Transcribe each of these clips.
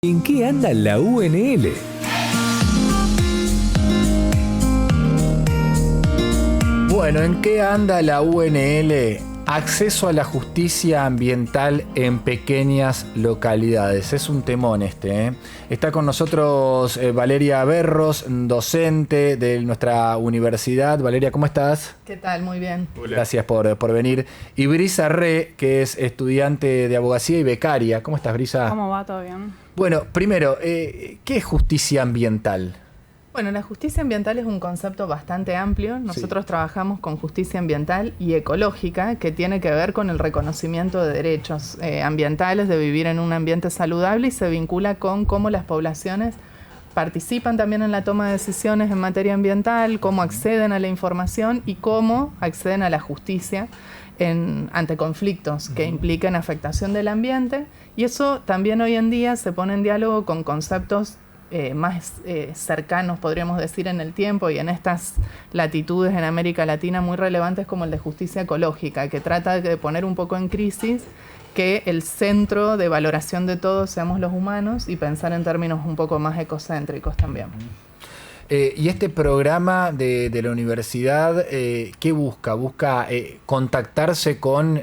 ¿En qué anda la UNL? Bueno, ¿en qué anda la UNL? Acceso a la justicia ambiental en pequeñas localidades. Es un temón este, ¿eh? Está con nosotros Valeria Berros, docente de nuestra universidad. Valeria, ¿cómo estás? ¿Qué tal? Muy bien. Gracias por venir. Y Brisa Re, que es estudiante de abogacía y becaria. ¿Cómo estás, Brisa? ¿Cómo va? ¿Todo bien? Bueno, primero, ¿qué es justicia ambiental? Bueno, la justicia ambiental es un concepto bastante amplio. Nosotros trabajamos con justicia ambiental y ecológica, que tiene que ver con el reconocimiento de derechos ambientales, de vivir en un ambiente saludable, y se vincula con cómo las poblaciones participan también en la toma de decisiones en materia ambiental, cómo acceden a la información y cómo acceden a la justicia ante conflictos que impliquen afectación del ambiente. Y eso también hoy en día se pone en diálogo con conceptos más cercanos, podríamos decir, en el tiempo y en estas latitudes en América Latina muy relevantes, como el de justicia ecológica, que trata de poner un poco en crisis que el centro de valoración de todos seamos los humanos y pensar en términos un poco más ecocéntricos también. Y este programa de la universidad, ¿qué busca? ¿Busca contactarse con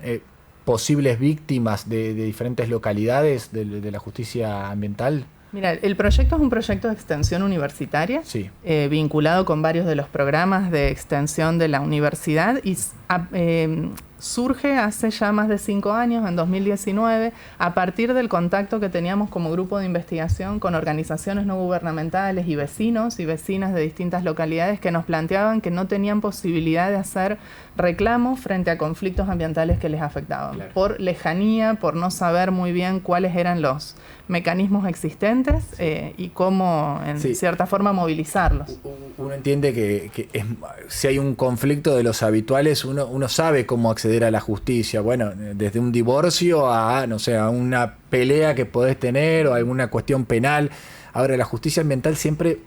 posibles víctimas de diferentes localidades de la justicia ambiental? Mira, el proyecto es un proyecto de extensión universitaria, sí, vinculado con varios de los programas de extensión de la universidad, y surge hace ya más de 5 años, en 2019, a partir del contacto que teníamos como grupo de investigación con organizaciones no gubernamentales y vecinos y vecinas de distintas localidades que nos planteaban que no tenían posibilidad de hacer reclamos frente a conflictos ambientales que les afectaban, claro, por lejanía, por no saber muy bien cuáles eran los mecanismos existentes y cómo, en cierta forma, movilizarlos. Uno entiende que si hay un conflicto de los habituales, uno sabe cómo acceder a la justicia. Bueno, desde un divorcio a, no sé, a una pelea que podés tener o alguna cuestión penal. Ahora, la justicia ambiental siempre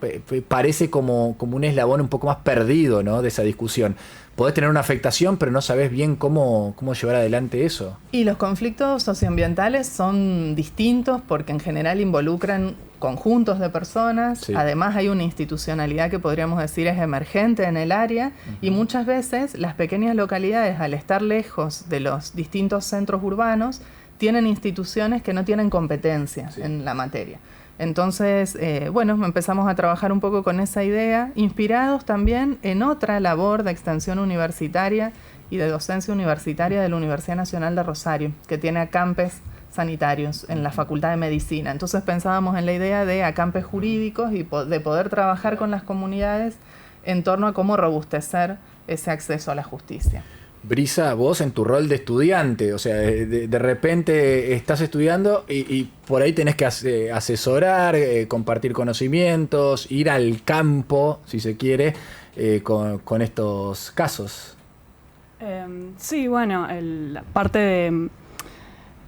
parece como un eslabón un poco más perdido, ¿no?, de esa discusión. Podés tener una afectación, pero no sabés bien cómo llevar adelante eso. Y los conflictos socioambientales son distintos porque en general involucran conjuntos de personas. Sí. Además, hay una institucionalidad que podríamos decir es emergente en el área, y muchas veces las pequeñas localidades, al estar lejos de los distintos centros urbanos, tienen instituciones que no tienen competencia en la materia. Entonces, bueno, empezamos a trabajar un poco con esa idea, inspirados también en otra labor de extensión universitaria y de docencia universitaria de la Universidad Nacional de Rosario, que tiene acampes sanitarios en la Facultad de Medicina. Entonces pensábamos en la idea de acampes jurídicos y de poder trabajar con las comunidades en torno a cómo robustecer ese acceso a la justicia. Brisa, vos en tu rol de estudiante, o sea, de repente estás estudiando y por ahí tenés que asesorar, compartir conocimientos, ir al campo, si se quiere, con estos casos. Sí, bueno, la parte de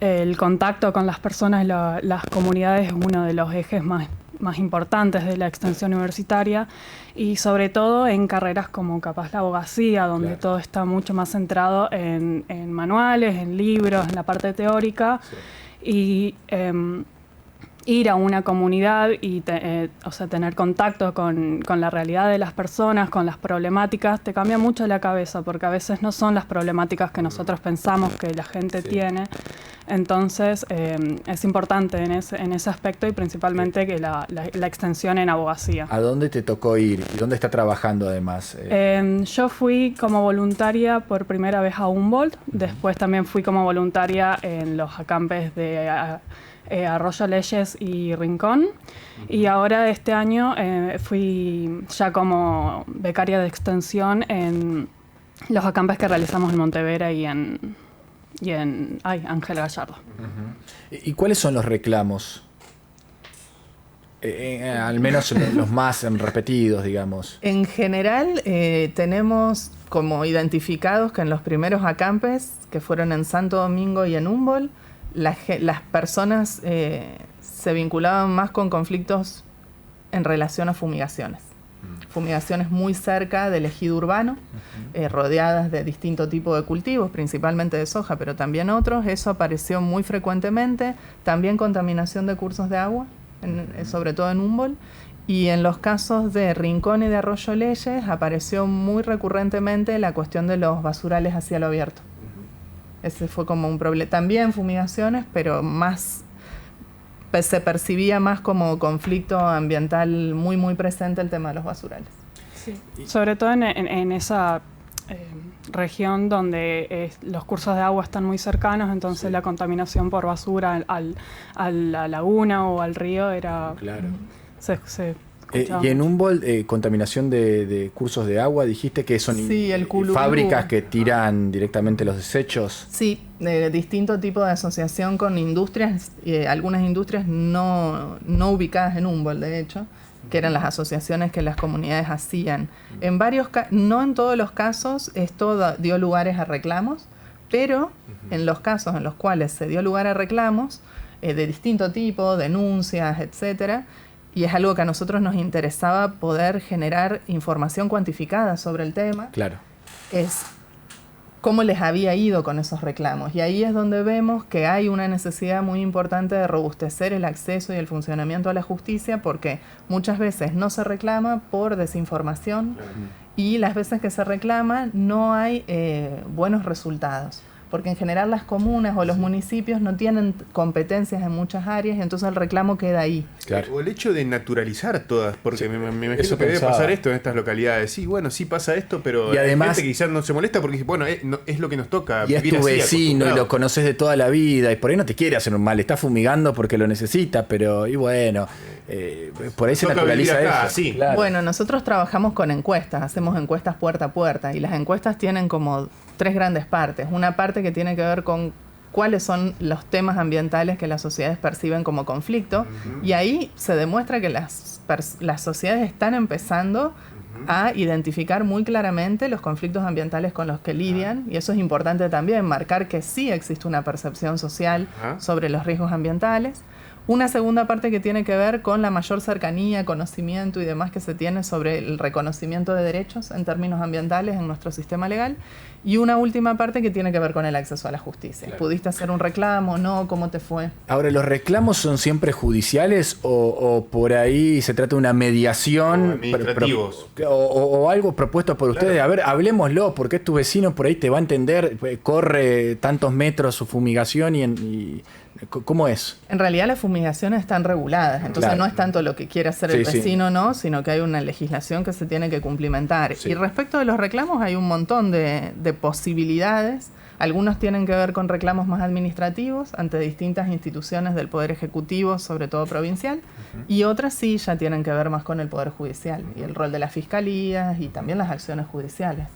el contacto con las personas, las comunidades, es uno de los ejes más importantes de la extensión universitaria, y sobre todo en carreras como capaz la abogacía, donde claro, todo está mucho más centrado en manuales, en libros, en la parte teórica, sí, y ir a una comunidad y tener contacto con la realidad de las personas, con las problemáticas, te cambia mucho la cabeza, porque a veces no son las problemáticas que nosotros pensamos que la gente tiene. Entonces, es importante en ese aspecto, y principalmente que la extensión en abogacía. ¿A dónde te tocó ir? ¿Y dónde está trabajando además? Yo fui como voluntaria por primera vez a Humboldt, después también fui como voluntaria en los acampes de Arroyo Leyes y Rincón, y ahora este año fui ya como becaria de extensión en los acampes que realizamos en Montevera y en Ángel Gallardo. ¿Y cuáles son los reclamos? Al menos los más repetidos, digamos. En general, tenemos como identificados que en los primeros acampes, que fueron en Santo Domingo y en Humboldt, las personas se vinculaban más con conflictos en relación a fumigaciones. Fumigaciones muy cerca del ejido urbano, rodeadas de distinto tipo de cultivos, principalmente de soja, pero también otros. Eso apareció muy frecuentemente. También contaminación de cursos de agua, sobre todo en Humboldt. Y en los casos de Rincón y de Arroyo Leyes apareció muy recurrentemente la cuestión de los basurales a cielo abierto. Ese fue como un problema. También fumigaciones, pero más se percibía más como conflicto ambiental muy, muy presente el tema de los basurales. Sí. Sobre todo en esa región donde los cursos de agua están muy cercanos, entonces la contaminación por basura a la laguna o al río era... Claro. Y en Humboldt, contaminación de cursos de agua, dijiste que son el fábricas que tiran directamente los desechos. Sí, distinto tipo de asociación con industrias, algunas industrias no ubicadas en Humboldt, de hecho, que eran las asociaciones que las comunidades hacían. No en todos los casos esto dio lugares a reclamos, pero en los casos en los cuales se dio lugar a reclamos de distinto tipo, denuncias, etcétera, y es algo que a nosotros nos interesaba poder generar información cuantificada sobre el tema. Claro. Es cómo les había ido con esos reclamos. Y ahí es donde vemos que hay una necesidad muy importante de robustecer el acceso y el funcionamiento a la justicia, porque muchas veces no se reclama por desinformación y las veces que se reclama no hay buenos resultados. Porque en general las comunas o los municipios no tienen competencias en muchas áreas y entonces el reclamo queda ahí. Claro. O el hecho de naturalizar todas, porque me imagino que debe pensaba. pasar esto en estas localidades. Sí, bueno, sí pasa esto, pero y además, hay gente que quizás no se molesta porque dice, bueno, es lo que nos toca. Y es tu vecino y lo conoces de toda la vida y por ahí no te quiere hacer un mal, está fumigando porque lo necesita, pero y bueno, por ahí se naturaliza acá, eso. Sí. Claro. Bueno, nosotros trabajamos con encuestas, hacemos encuestas puerta a puerta y las encuestas tienen como 3 grandes partes. Una parte que tiene que ver con cuáles son los temas ambientales que las sociedades perciben como conflicto y ahí se demuestra que las sociedades están empezando a identificar muy claramente los conflictos ambientales con los que lidian y eso es importante también, marcar que sí existe una percepción social sobre los riesgos ambientales. Una segunda parte que tiene que ver con la mayor cercanía, conocimiento y demás que se tiene sobre el reconocimiento de derechos en términos ambientales en nuestro sistema legal. Y una última parte que tiene que ver con el acceso a la justicia. Claro. ¿Pudiste hacer un reclamo? ¿No? ¿Cómo te fue? Ahora, ¿los reclamos son siempre judiciales o por ahí se trata de una mediación? O administrativos. O algo propuesto por ustedes. A ver, hablemoslo, porque es tu vecino, por ahí te va a entender, corre tantos metros su fumigación y ¿cómo es? En realidad las fumigaciones están reguladas, entonces no es tanto lo que quiere hacer el vecino, ¿no? Sino que hay una legislación que se tiene que cumplimentar. Sí. Y respecto de los reclamos hay un montón de posibilidades. Algunos tienen que ver con reclamos más administrativos ante distintas instituciones del Poder Ejecutivo, sobre todo provincial, y otras sí ya tienen que ver más con el Poder Judicial y el rol de las fiscalías y también las acciones judiciales.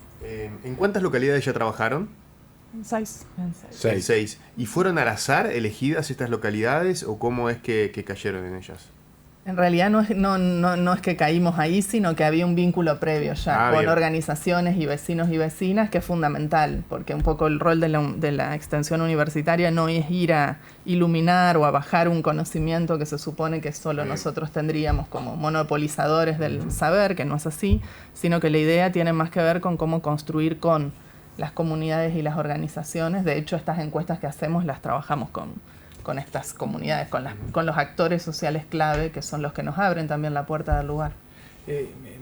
¿En cuántas localidades ya trabajaron? 6. 6. ¿Y fueron al azar elegidas estas localidades o cómo es que cayeron en ellas? En realidad no es que caímos ahí, sino que había un vínculo previo ya con organizaciones y vecinos y vecinas, que es fundamental, porque un poco el rol de la extensión universitaria no es ir a iluminar o a bajar un conocimiento que se supone que solo nosotros tendríamos como monopolizadores del saber, que no es así, sino que la idea tiene más que ver con cómo construir con las comunidades y las organizaciones. De hecho, estas encuestas que hacemos las trabajamos con estas comunidades, con los actores sociales clave, que son los que nos abren también la puerta del lugar.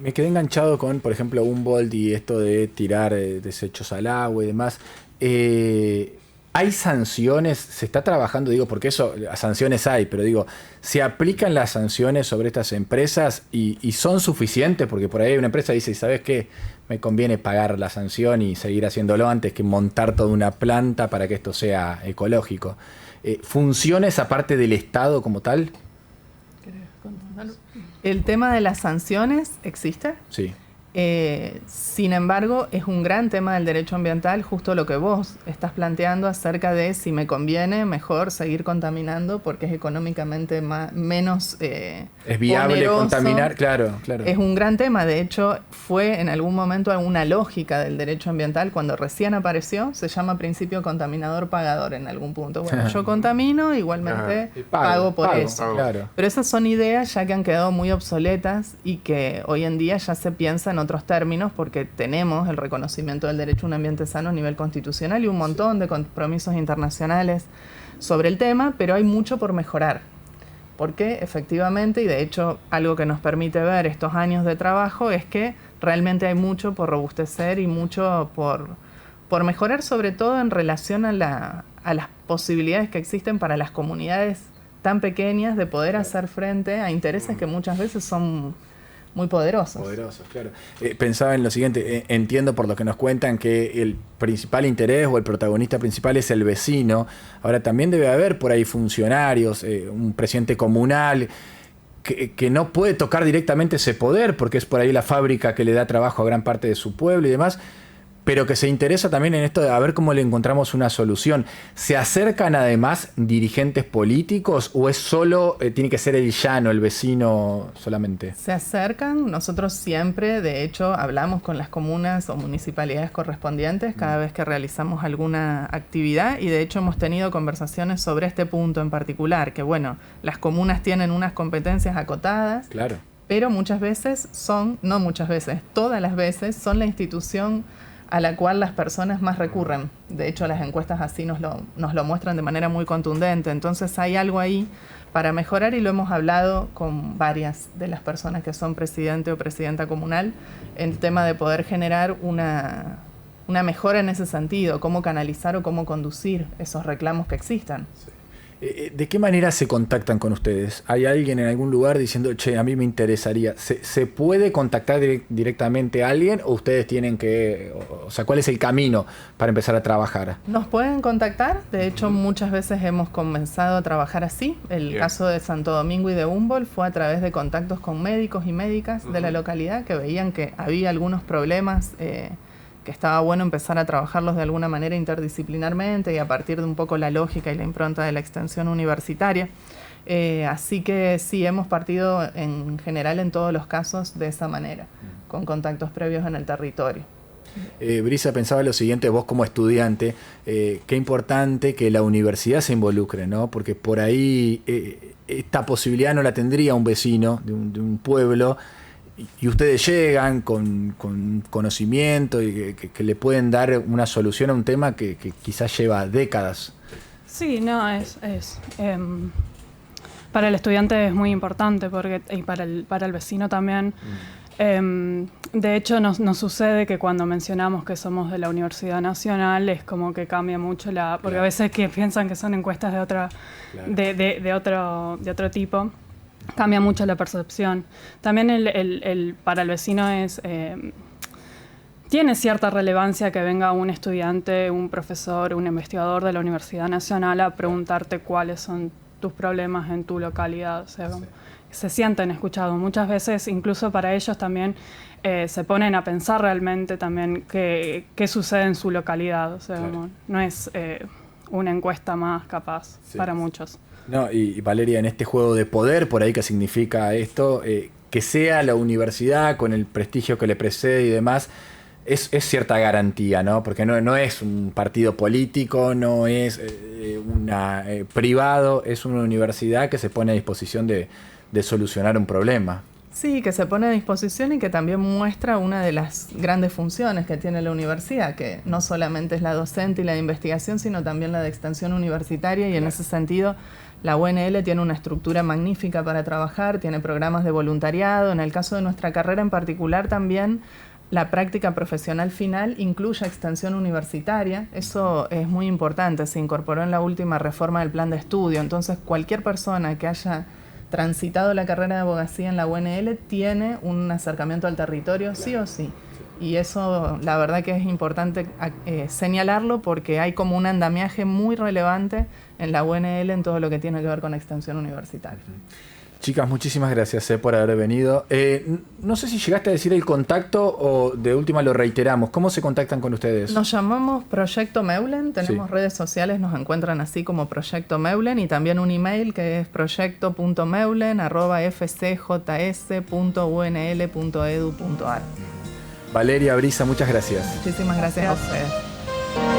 Me quedé enganchado con, por ejemplo, Humboldt y esto de tirar desechos al agua y demás. ¿Hay sanciones? ¿Se está trabajando? Digo, porque sanciones hay, pero digo, ¿se aplican las sanciones sobre estas empresas y son suficientes? Porque por ahí una empresa dice, ¿sabes qué? Me conviene pagar la sanción y seguir haciéndolo antes que montar toda una planta para que esto sea ecológico. ¿Funciona esa parte del Estado como tal? El tema de las sanciones existe. Sí. Sin embargo, es un gran tema del derecho ambiental, justo lo que vos estás planteando acerca de si me conviene mejor seguir contaminando porque es económicamente menos es viable oneroso. Contaminar, claro. Es un gran tema, de hecho fue en algún momento una lógica del derecho ambiental cuando recién apareció, se llama principio contaminador-pagador en algún punto. Bueno, yo contamino, igualmente pago por eso. Claro. Pero esas son ideas ya que han quedado muy obsoletas y que hoy en día ya se piensa en otros términos porque tenemos el reconocimiento del derecho a un ambiente sano a nivel constitucional y un montón de compromisos internacionales sobre el tema, pero hay mucho por mejorar. Porque efectivamente, y de hecho algo que nos permite ver estos años de trabajo es que realmente hay mucho por robustecer y mucho por mejorar, sobre todo en relación a las posibilidades que existen para las comunidades tan pequeñas de poder hacer frente a intereses que muchas veces son muy poderosos. Poderosos, claro. Pensaba en lo siguiente, entiendo por lo que nos cuentan que el principal interés o el protagonista principal es el vecino. Ahora también debe haber por ahí funcionarios, un presidente comunal que no puede tocar directamente ese poder porque es por ahí la fábrica que le da trabajo a gran parte de su pueblo y demás, pero que se interesa también en esto de a ver cómo le encontramos una solución. ¿Se acercan además dirigentes políticos o es solo, tiene que ser el llano, el vecino solamente? Se acercan, nosotros siempre, de hecho, hablamos con las comunas o municipalidades correspondientes cada vez que realizamos alguna actividad y de hecho hemos tenido conversaciones sobre este punto en particular, que bueno, las comunas tienen unas competencias acotadas, claro, pero muchas veces no muchas veces, todas las veces son la institución a la cual las personas más recurren. De hecho, las encuestas así nos lo muestran de manera muy contundente. Entonces hay algo ahí para mejorar y lo hemos hablado con varias de las personas que son presidente o presidenta comunal, el tema de poder generar una mejora en ese sentido, cómo canalizar o cómo conducir esos reclamos que existan. sí. ¿De qué manera se contactan con ustedes? ¿Hay alguien en algún lugar diciendo, che, a mí me interesaría? ¿Se puede contactar directamente a alguien o ustedes tienen que, o sea, cuál es el camino para empezar a trabajar? Nos pueden contactar, de hecho muchas veces hemos comenzado a trabajar así. El caso de Santo Domingo y de Humboldt fue a través de contactos con médicos y médicas de la localidad que veían que había algunos problemas que estaba bueno empezar a trabajarlos de alguna manera interdisciplinarmente y a partir de un poco la lógica y la impronta de la extensión universitaria. Así que sí, hemos partido en general en todos los casos de esa manera, con contactos previos en el territorio. Brisa, pensaba lo siguiente, vos como estudiante, qué importante que la universidad se involucre, ¿no? Porque por ahí esta posibilidad no la tendría un vecino de un pueblo. Y ustedes llegan con conocimiento y que le pueden dar una solución a un tema que quizás lleva décadas. Sí, no, para el estudiante es muy importante y para el vecino también. De hecho, nos sucede que cuando mencionamos que somos de la Universidad Nacional es como que cambia mucho porque a veces que piensan que son encuestas de otro tipo. Cambia mucho la percepción. También para el vecino tiene cierta relevancia que venga un estudiante, un profesor, un investigador de la Universidad Nacional a preguntarte cuáles son tus problemas en tu localidad. O sea, se sienten escuchados. Muchas veces, incluso para ellos también, se ponen a pensar realmente también qué sucede en su localidad. O sea, no es una encuesta más capaz para muchos. No, y Valeria, en este juego de poder, por ahí que significa esto, que sea la universidad con el prestigio que le precede y demás, es cierta garantía, ¿no? Porque no es un partido político, no es privado, es una universidad que se pone a disposición de solucionar un problema. Sí, que se pone a disposición y que también muestra una de las grandes funciones que tiene la universidad, que no solamente es la docente y la de investigación, sino también la de extensión universitaria y en ese sentido la UNL tiene una estructura magnífica para trabajar, tiene programas de voluntariado. En el caso de nuestra carrera en particular también la práctica profesional final incluye extensión universitaria. Eso es muy importante, se incorporó en la última reforma del plan de estudio. Entonces cualquier persona que haya transitado la carrera de abogacía en la UNL tiene un acercamiento al territorio, sí o sí. Y eso la verdad que es importante señalarlo porque hay como un andamiaje muy relevante en la UNL en todo lo que tiene que ver con extensión universitaria. Chicas, muchísimas gracias por haber venido. No sé si llegaste a decir el contacto o de última lo reiteramos. ¿Cómo se contactan con ustedes? Nos llamamos Proyecto Meulen, tenemos redes sociales, nos encuentran así como Proyecto Meulen y también un email que es proyecto.meulen@fcjs.unl.edu.ar. Valeria, Brisa, muchas gracias. Muchísimas gracias a ustedes.